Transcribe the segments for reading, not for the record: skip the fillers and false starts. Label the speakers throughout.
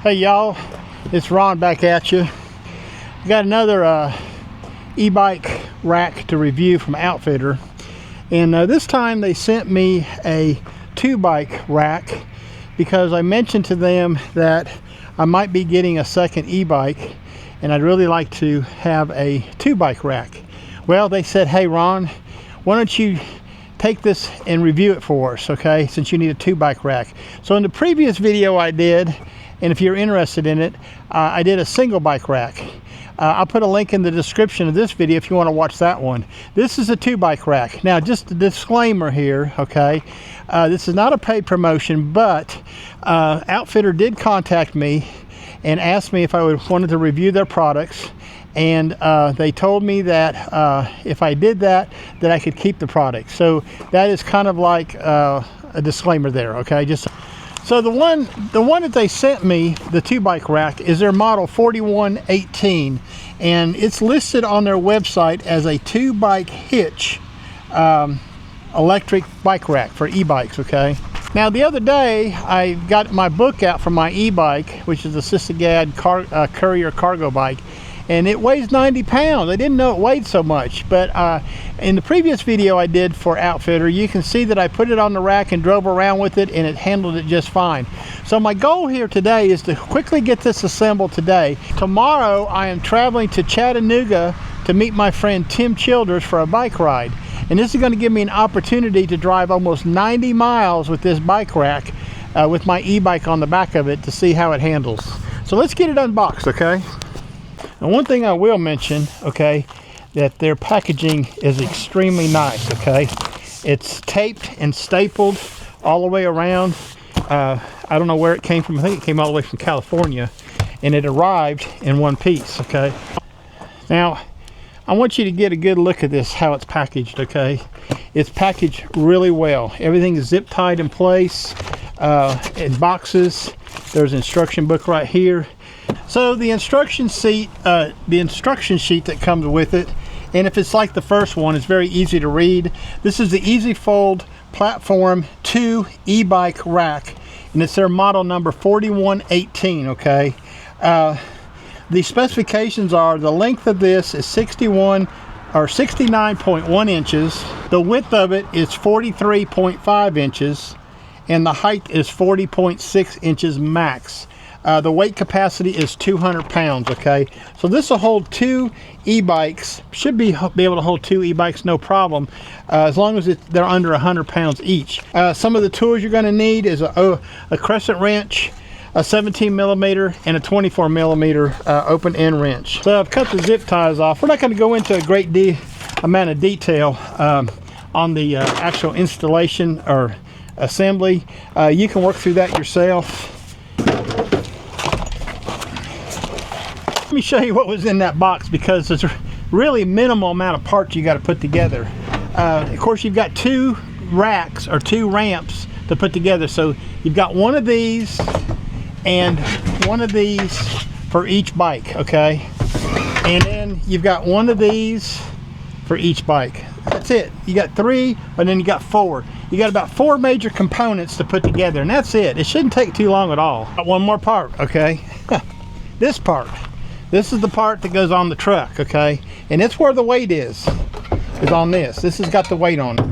Speaker 1: Hey y'all, it's Ron back at you. Got another e-bike rack to review from OutFItR, and this time they sent me a 2-bike rack because I mentioned to them that I might be getting a second e-bike and I'd really like to have a 2-bike rack. Well, they said, hey Ron, why don't you take this and review it for us, okay, since you need a 2-bike rack. So in the previous video I did, and if you're interested in it, I did a single bike rack. I'll put a link in the description of this video if you want to watch that one. This is a 2-bike rack. Now, just a disclaimer here, okay? This is not a paid promotion, but OutFItR did contact me and asked me if I wanted to review their products. And they told me that if I did that, that I could keep the product. So that is kind of like a disclaimer there, okay? So the one that they sent me, the 2-bike rack, is their model 4118, and it's listed on their website as a 2-bike Hitch Electric Bike Rack for e-bikes, okay? Now the other day I got my book out for my e-bike, which is a Sysigad courier cargo bike, and it weighs 90 pounds. I didn't know it weighed so much, but in the previous video I did for OutFItR, you can see that I put it on the rack and drove around with it, and it handled it just fine. So my goal here today is to quickly get this assembled today. Tomorrow I am traveling to Chattanooga to meet my friend Tim Childers for a bike ride. And this is going to give me an opportunity to drive almost 90 miles with this bike rack with my e-bike on the back of it to see how it handles. So let's get it unboxed, okay? And one thing I will mention, okay, that their packaging is extremely nice, okay? It's taped and stapled all the way around. I don't know where it came from. I think it came all the way from California, and it arrived in one piece, okay? Now, I want you to get a good look at this, how it's packaged, okay? It's packaged really well. Everything is zip tied in place in boxes. There's an instruction book right here. So the instruction sheet that comes with it, and if it's like the first one, it's very easy to read. This is the Easy Fold Platform 2 e-bike rack, and it's their model number 4118, okay? The specifications are: the length of this is 69.1 inches, the width of it is 43.5 inches, and the height is 40.6 inches max. The weight capacity is 200 pounds, okay? So this will hold 2 e-bikes, should be able to hold 2 e-bikes no problem, as long as they're under 100 pounds each. Some of the tools you're gonna need is a crescent wrench, a 17 millimeter, and a 24 millimeter open end wrench. So I've cut the zip ties off. We're not gonna go into a great amount of detail on the actual installation or assembly. You can work through that yourself. Let me show you what was in that box, because there's a really minimal amount of parts you got to put together. Of course, you've got 2 racks or 2 ramps to put together. So you've got one of these and one of these for each bike, okay? And then you've got one of these for each bike. That's it. You got 3, and then you got 4. You got about 4 major components to put together, and that's it. It shouldn't take too long at all. Got one more part, okay? This part. This is the part that goes on the truck, okay? And it's where the weight is on this. This has got the weight on it.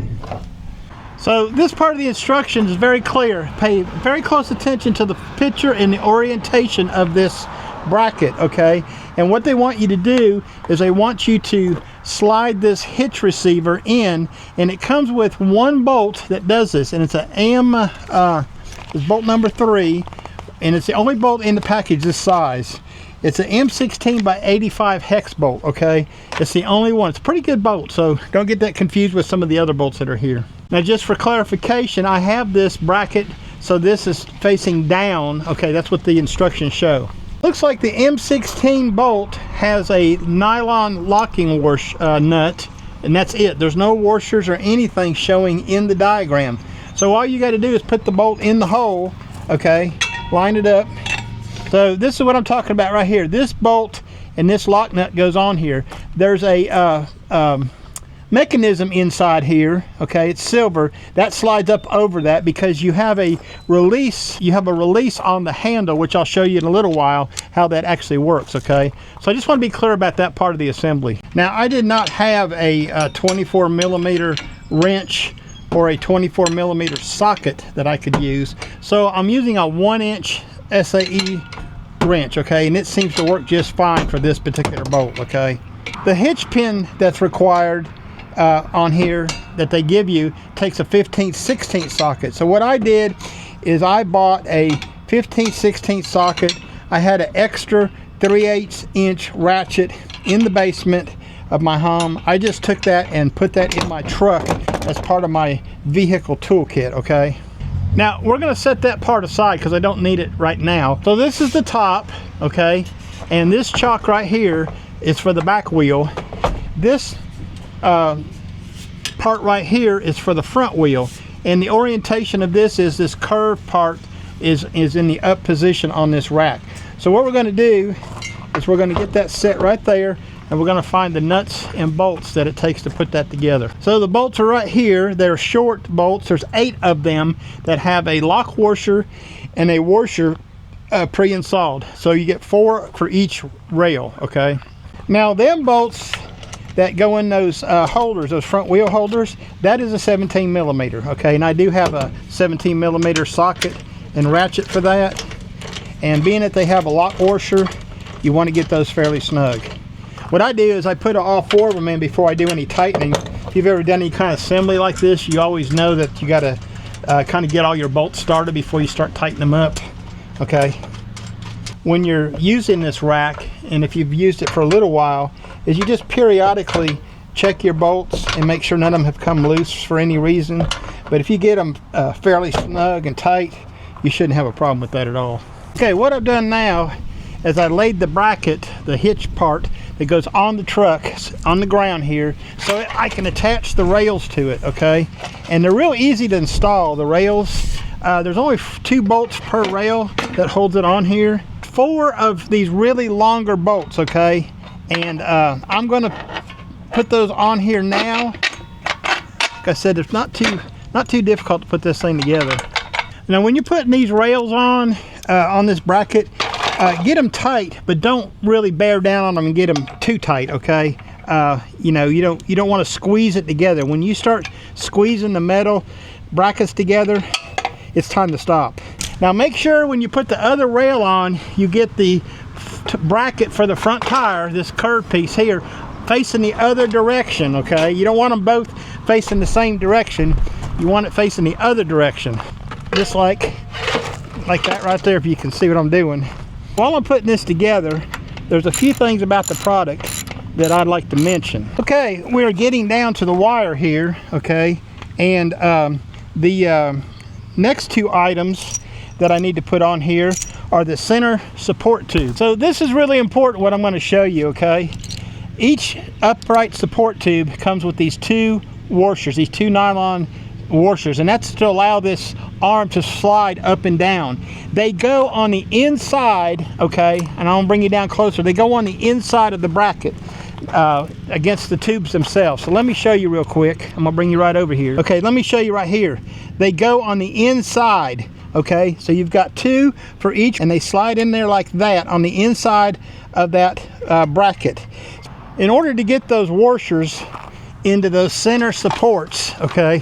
Speaker 1: So this part of the instructions is very clear. Pay very close attention to the picture and the orientation of this bracket, okay? And what they want you to do is they want you to slide this hitch receiver in, and it comes with 1 bolt that does this, and it's an it's bolt number 3, and it's the only bolt in the package this size. It's an M16 by 85 hex bolt, okay? It's the only one. It's a pretty good bolt, so don't get that confused with some of the other bolts that are here. Now, just for clarification, I have this bracket, so this is facing down. Okay, that's what the instructions show. Looks like the M16 bolt has a nylon locking nut, and that's it. There's no washers or anything showing in the diagram. So all you got to do is put the bolt in the hole, okay? Line it up. So this is what I'm talking about right here. This bolt and this lock nut goes on here. There's a mechanism inside here, okay, it's silver, that slides up over that because you have a release on the handle, which I'll show you in a little while how that actually works, okay. So I just want to be clear about that part of the assembly. Now, I did not have a 24 millimeter wrench or a 24 millimeter socket that I could use, so I'm using a 1-inch SAE wrench, okay, and it seems to work just fine for this particular bolt, okay. The hitch pin that's required on here that they give you takes a 15/16 socket. So what I did is I bought a 15/16 socket. I had an extra 3/8 inch ratchet in the basement of my home. I just took that and put that in my truck as part of my vehicle toolkit, okay. Now we're going to set that part aside because I don't need it right now. So this is the top, okay, and this chock right here is for the back wheel. This part right here is for the front wheel, and the orientation of this curved part is in the up position on this rack. So what we're going to do is we're going to get that set right there, and we're going to find the nuts and bolts that it takes to put that together. So the bolts are right here. They're short bolts. There's 8 of them that have a lock washer and a washer pre-installed. So you get 4 for each rail, okay. Now them bolts that go in those holders, those front wheel holders, that is a 17 millimeter, okay, and I do have a 17 millimeter socket and ratchet for that, and being that they have a lock washer, you want to get those fairly snug. What I do is I put all 4 of them in before I do any tightening. If you've ever done any kind of assembly like this, you always know that you got to kind of get all your bolts started before you start tightening them up, okay. When you're using this rack, and if you've used it for a little while, is you just periodically check your bolts and make sure none of them have come loose for any reason. But if you get them fairly snug and tight, you shouldn't have a problem with that at all. Okay, what I've done now is I laid the bracket, the hitch part that goes on the truck, on the ground here, so I can attach the rails to it, okay? And they're real easy to install, the rails. There's only 2 bolts per rail that holds it on here. 4 of these really longer bolts, okay, and I'm going to put those on here now. Like I said, it's not too difficult to put this thing together. Now when you're putting these rails on this bracket, get them tight, but don't really bear down on them and get them too tight, okay. You know, you don't want to squeeze it together. When you start squeezing the metal brackets together, it's time to stop. Now make sure when you put the other rail on, you get the bracket for the front tire, this curved piece here, facing the other direction, okay? You don't want them both facing the same direction. You want it facing the other direction. Just like that right there, if you can see what I'm doing. While I'm putting this together, there's a few things about the product that I'd like to mention. Okay, we're getting down to the wire here, okay? And the next 2 items that I need to put on here are the center support tube. So this is really important, what I'm going to show you, okay? Each upright support tube comes with these 2 washers, these 2 nylon washers, and that's to allow this arm to slide up and down. They go on the inside, okay, and I'll bring you down closer. They go on the inside of the bracket against the tubes themselves. So let me show you real quick. I'm gonna bring you right over here. Okay, let me show you right here. They go on the inside, okay, so you've got 2 for each, and they slide in there like that on the inside of that bracket. In order to get those washers into those center supports, okay,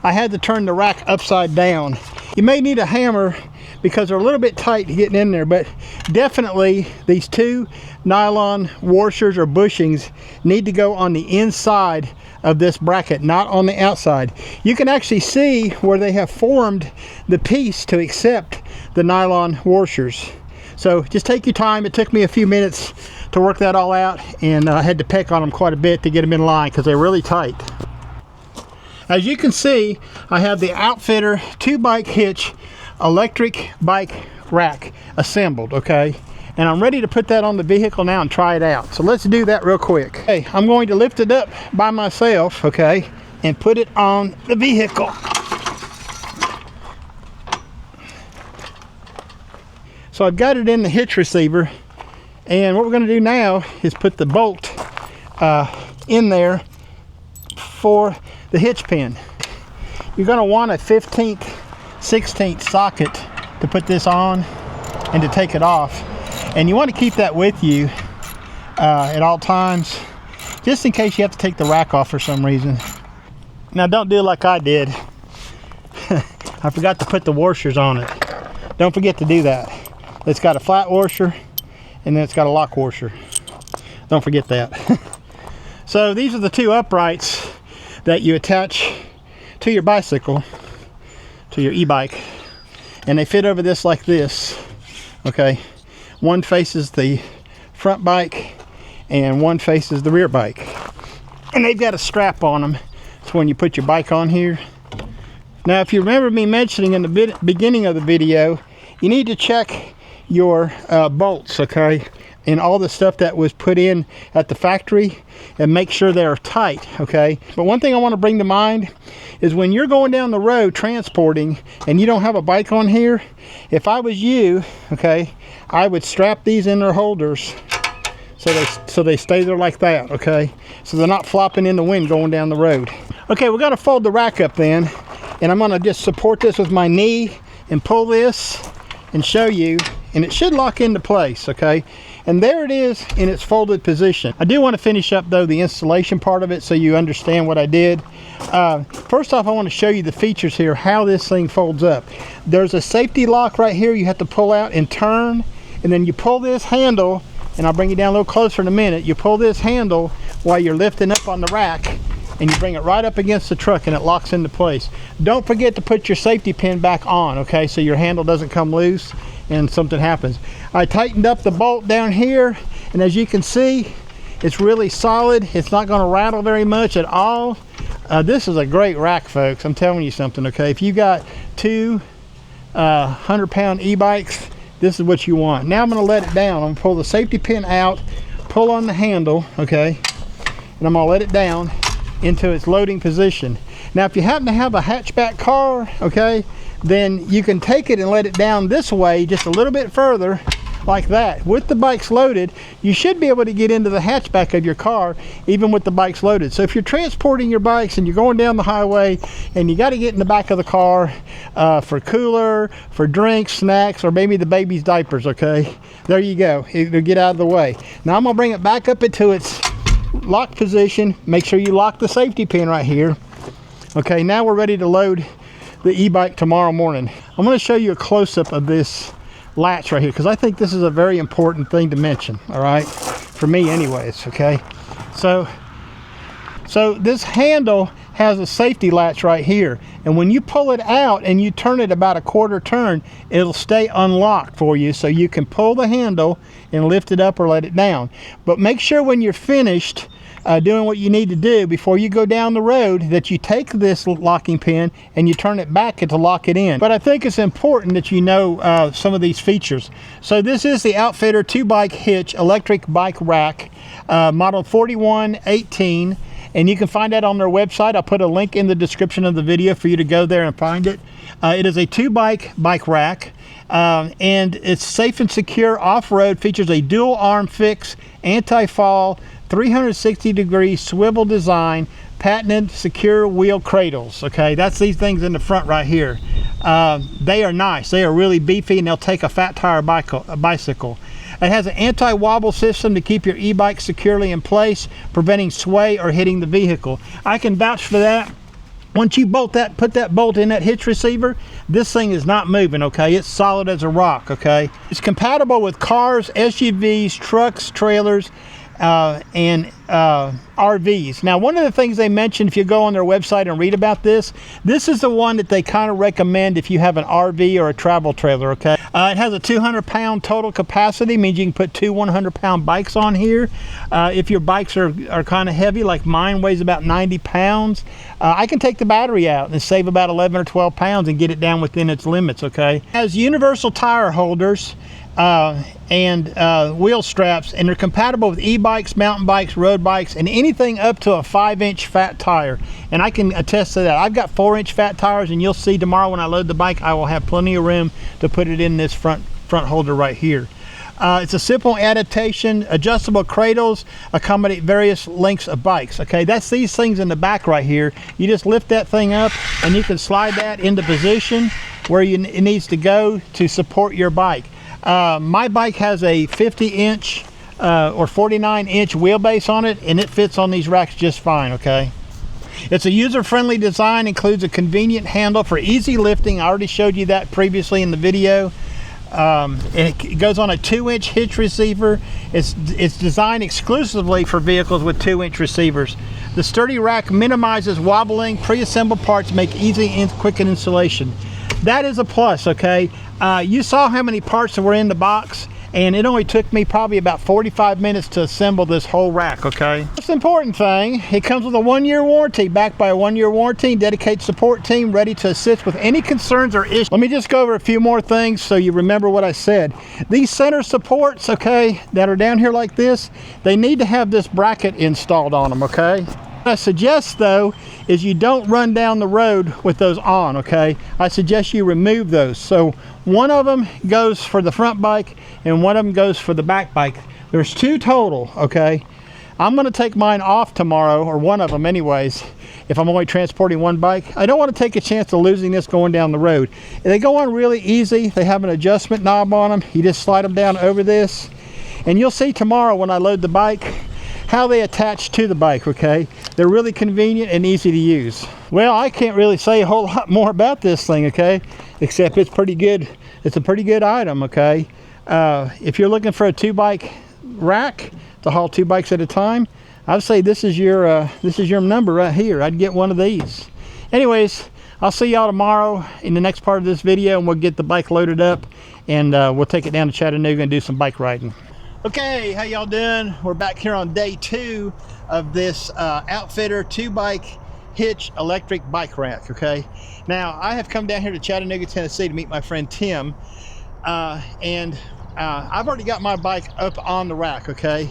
Speaker 1: I had to turn the rack upside down. You may need a hammer because they're a little bit tight getting in there, but definitely these 2 nylon washers or bushings need to go on the inside of this bracket, not on the outside. You can actually see where they have formed the piece to accept the nylon washers. So just take your time. It took me a few minutes to work that all out, and I had to peck on them quite a bit to get them in line because they're really tight. As you can see, I have the OutFItR 2-bike hitch electric bike rack assembled, okay? And I'm ready to put that on the vehicle now and try it out. So let's do that real quick. Okay, I'm going to lift it up by myself, okay, and put it on the vehicle. So I've got it in the hitch receiver, and what we're going to do now is put the bolt in there for the hitch pin. You're going to want a 15th, 16th socket to put this on and to take it off. And you want to keep that with you at all times, just in case you have to take the rack off for some reason. Now don't do like I did. I forgot to put the washers on it. Don't forget to do that. It's got a flat washer and then it's got a lock washer. Don't forget that. So these are the two uprights that you attach to your bicycle, to your e-bike, and they fit over this like this. Okay, one faces the front bike and one faces the rear bike, and they've got a strap on them. So when you put your bike on here. Now if you remember me mentioning in the beginning of the video, you need to check your bolts, okay, and all the stuff that was put in at the factory, and make sure they're tight, okay. But one thing I want to bring to mind is when you're going down the road transporting and you don't have a bike on here, if I was you, okay, I would strap these in their holders so they stay there like that, okay, so they're not flopping in the wind going down the road. Okay, we're going to fold the rack up then, and I'm going to just support this with my knee and pull this and show you, and it should lock into place, okay. And there it is in its folded position. I do want to finish up though the installation part of it so you understand what I did. First off, I want to show you the features here, how this thing folds up. There's a safety lock right here you have to pull out and turn, and then you pull this handle, and I'll bring you down a little closer in a minute. You pull this handle while you're lifting up on the rack, and you bring it right up against the truck and it locks into place. Don't forget to put your safety pin back on, okay, so your handle doesn't come loose and something happens. I tightened up the bolt down here, and as you can see, it's really solid. It's not going to rattle very much at all. This is a great rack, folks. I'm telling you something, okay? If you got two 100-pound e-bikes, this is what you want. Now I'm going to let it down. I'm going to pull the safety pin out, pull on the handle, okay, and I'm going to let it down into its loading position. Now if you happen to have a hatchback car, okay, then you can take it and let it down this way just a little bit further, like that. With the bikes loaded, you should be able to get into the hatchback of your car even with the bikes loaded. So if you're transporting your bikes and you're going down the highway and you got to get in the back of the car for cooler, for drinks, snacks, or maybe the baby's diapers, okay, there you go. It'll get out of the way. Now I'm going to bring it back up into its lock position. Make sure you lock the safety pin right here. Okay, now we're ready to load the e-bike tomorrow morning. I'm going to show you a close-up of this latch right here because I think this is a very important thing to mention, all right, for me anyways, okay. So this handle has a safety latch right here, and when you pull it out and you turn it about a quarter turn, it'll stay unlocked for you, so you can pull the handle and lift it up or let it down. But make sure when you're finished doing what you need to do before you go down the road that you take this locking pin and you turn it back to lock it in. But I think it's important that you know some of these features. So this is the OutFItR 2-bike Hitch Electric Bike Rack, model 4118, and you can find that on their website. I'll put a link in the description of the video for you to go there and find it. It is a 2-bike bike rack, and it's safe and secure off-road, features a dual arm fix, anti-fall, 360-degree swivel design, patented secure wheel cradles. Okay, that's these things in the front right here. They are nice. They are really beefy, and they'll take a fat tire bicycle. It has an anti-wobble system to keep your e-bike securely in place, preventing sway or hitting the vehicle. I can vouch for that. Once you put that bolt in that hitch receiver, this thing is not moving, okay? It's solid as a rock, okay? It's compatible with cars, SUVs, trucks, trailers, and RVs. Now, one of the things they mentioned, if you go on their website and read about this is the one that they kind of recommend if you have an RV or a travel trailer, okay? It has a 200-pound total capacity, means you can put two 100-pound bikes on here. If your bikes are kind of heavy, like mine weighs about 90 pounds, I can take the battery out and save about 11 or 12 pounds and get it down within its limits, okay? It has universal tire holders and wheel straps, and they're compatible with e-bikes, mountain bikes, road bikes, and anything up to a 5-inch fat tire. And I can attest to that. I've got 4-inch fat tires, and you'll see tomorrow when I load the bike, I will have plenty of room to put it in this front holder right here. It's a simple adaptation. Adjustable cradles accommodate various lengths of bikes. Okay, that's these things in the back right here. You just lift that thing up and you can slide that into position where it needs to go to support your bike. My bike has a 50-inch or 49-inch wheelbase on it, and it fits on these racks just fine. Okay, it's a user-friendly design, includes a convenient handle for easy lifting. I already showed you that previously in the video. It goes on a 2-inch hitch receiver. It's designed exclusively for vehicles with 2-inch receivers. The sturdy rack minimizes wobbling. Pre-assembled parts make easy and quick installation. That is a plus. Okay, you saw how many parts were in the box, and it only took me probably about 45 minutes to assemble this whole rack. Okay, most important thing, it comes with a 1-year warranty, backed by a 1-year warranty, dedicated support team ready to assist with any concerns or issues. Let me just go over a few more things so you remember what I said. These center supports, okay, that are down here like this, they need to have this bracket installed on them. Okay, what I suggest though is you don't run down the road with those on. Okay, I suggest you remove those. So one of them goes for the front bike and one of them goes for the back bike. There's 2 total. Okay, I'm going to take mine off tomorrow, or one of them anyways, if I'm only transporting one bike. I don't want to take a chance of losing this going down the road. They go on really easy. They have an adjustment knob on them. You just slide them down over this, and you'll see tomorrow when I load the bike how they attach to the bike. Okay, they're really convenient and easy to use. Well, I can't really say a whole lot more about this thing, okay, except it's pretty good. It's a pretty good item. Okay, if you're looking for a 2-bike rack to haul 2 bikes at a time, I'd say this is your number right here. I'd get one of these. Anyways, I'll see y'all tomorrow in the next part of this video, and we'll get the bike loaded up, and we'll take it down to Chattanooga and do some bike riding. Okay, how y'all doing? We're back here on day 2 of this OutFItR 2-bike Hitch Electric Bike Rack. Okay, now I have come down here to Chattanooga, Tennessee to meet my friend Tim, and I've already got my bike up on the rack. Okay,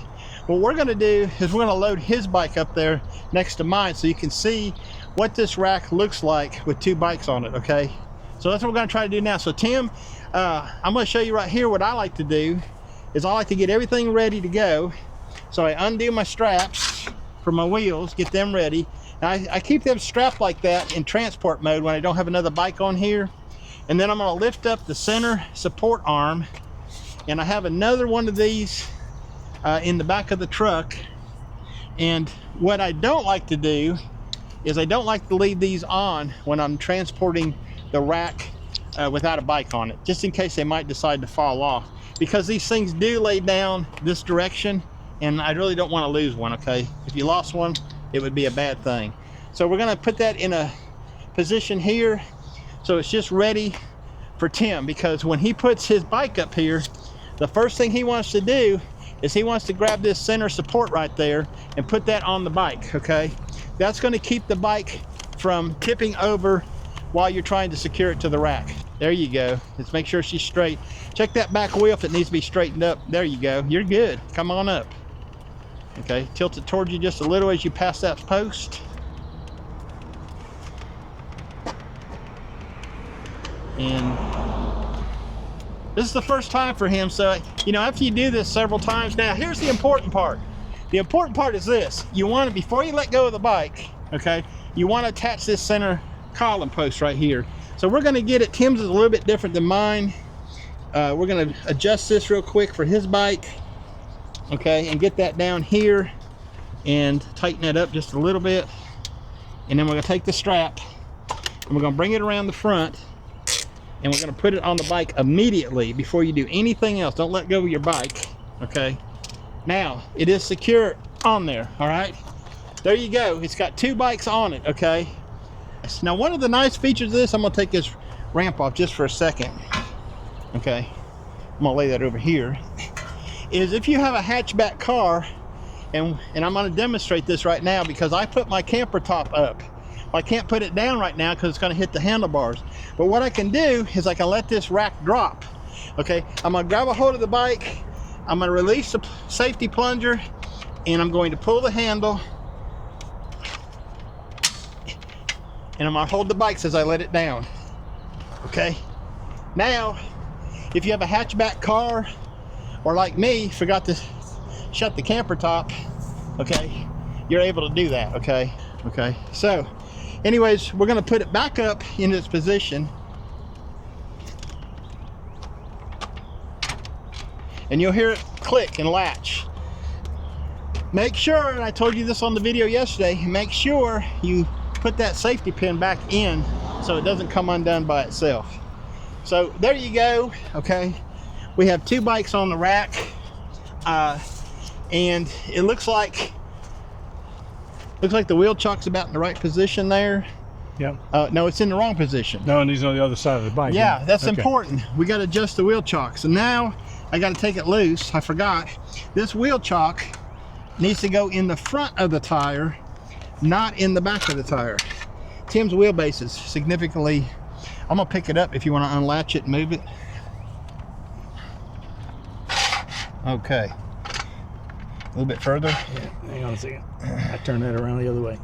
Speaker 1: what we're going to do is we're going to load his bike up there next to mine so you can see what this rack looks like with 2 bikes on it. Okay, so that's what we're going to try to do now. So Tim, I'm going to show you right here what I like to do. Is I like to get everything ready to go. So I undo my straps for my wheels, get them ready. Now I keep them strapped like that in transport mode when I don't have another bike on here. And then I'm going to lift up the center support arm, and I have another one of these in the back of the truck. And what I don't like to do is I don't like to leave these on when I'm transporting the rack without a bike on it, just in case they might decide to fall off, because these things do lay down this direction, and I really don't want to lose one. Okay, if you lost one, it would be a bad thing. So we're going to put that in a position here so it's just ready for Tim, because when he puts his bike up here, the first thing he wants to do is he wants to grab this center support right there and put that on the bike. Okay, that's going to keep the bike from tipping over while you're trying to secure it to the rack. There you go. Let's make sure she's straight. Check that back wheel if it needs to be straightened up. There you go. You're good. Come on up. Okay, tilt it towards you just a little as you pass that post. And this is the first time for him, so you know, after you do this several times, now here's the important part. The important part is this: you want to, before you let go of the bike, okay, you want to attach this center column post right here. So we're going to get it. Tim's is a little bit different than mine. We're going to adjust this real quick for his bike, okay, and get that down here and tighten it up just a little bit. And then we're going to take the strap and we're going to bring it around the front, and we're going to put it on the bike immediately before you do anything else. Don't let go of your bike. Okay, now it is secure on there. All right, there you go. It's got 2 bikes on it. Okay, now one of the nice features of this, I'm going to take this ramp off just for a second. Okay, I'm going to lay that over here, is if you have a hatchback car, and I'm going to demonstrate this right now because I put my camper top up. I can't put it down right now because it's going to hit the handlebars. But what I can do is I can let this rack drop. Okay, I'm going to grab a hold of the bike, I'm going to release the safety plunger, and I'm going to pull the handle, and I'm going to hold the bike as I let it down. Okay, now if you have a hatchback car or like me, forgot to shut the camper top, okay, you're able to do that, okay? Okay, so anyways, we're gonna put it back up in its position, and you'll hear it click and latch. Make sure, and I told you this on the video yesterday, make sure you put that safety pin back in so it doesn't come undone by itself. So there you go, okay? We have 2 bikes on the rack, and it looks like the wheel chock's about in the right position there.
Speaker 2: Yep.
Speaker 1: No, it's in the wrong position.
Speaker 2: No, and he's on the other side of the bike.
Speaker 1: Yeah, that's important. We got to adjust the wheel chock. So now I got to take it loose. I forgot. This wheel chock needs to go in the front of the tire, not in the back of the tire. Tim's wheelbase is significantly, I'm gonna pick it up if you want to unlatch it and move it. Okay. A little bit further.
Speaker 2: Yeah, hang on a second. I turn that around the other way.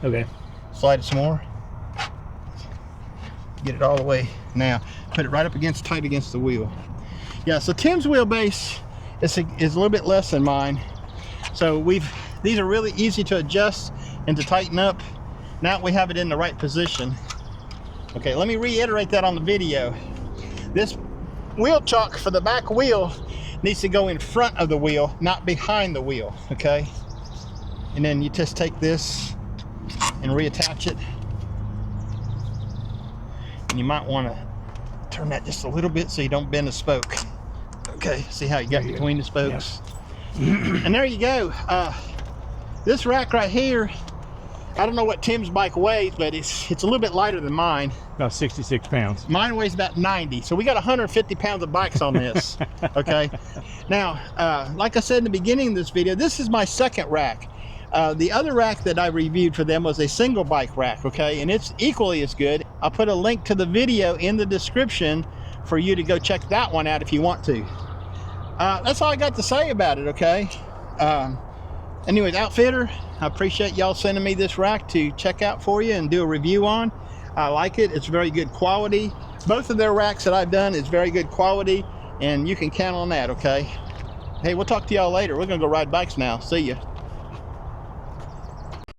Speaker 2: Okay.
Speaker 1: Slide it some more. Get it all the way. Now, put it right up against, tight against the wheel. Yeah, so Tim's wheelbase is a little bit less than mine. So these are really easy to adjust and to tighten up. Now we have it in the right position. Okay, let me reiterate that on the video. This wheel chock for the back wheel needs to go in front of the wheel, not behind the wheel, okay? And then you just take this and reattach it. And you might want to turn that just a little bit so you don't bend the spoke. Okay, see how you got between the spokes? Yep. And there you go. This rack right here, I don't know what Tim's bike weighs, but it's a little bit lighter than mine.
Speaker 2: About 66 pounds.
Speaker 1: Mine weighs about 90, so we got 150 pounds of bikes on this. Okay. Now, like I said in the beginning of this video, this is my second rack. The other rack that I reviewed for them was a single bike rack, okay, and it's equally as good. I'll put a link to the video in the description for you to go check that one out if you want to. That's all I got to say about it, okay? Anyways, OutFItR, I appreciate y'all sending me this rack to check out for you and do a review on. I like it. It's very good quality. Both of their racks that I've done is very good quality, and you can count on that, okay? Hey, we'll talk to y'all later. We're gonna go ride bikes now. See ya.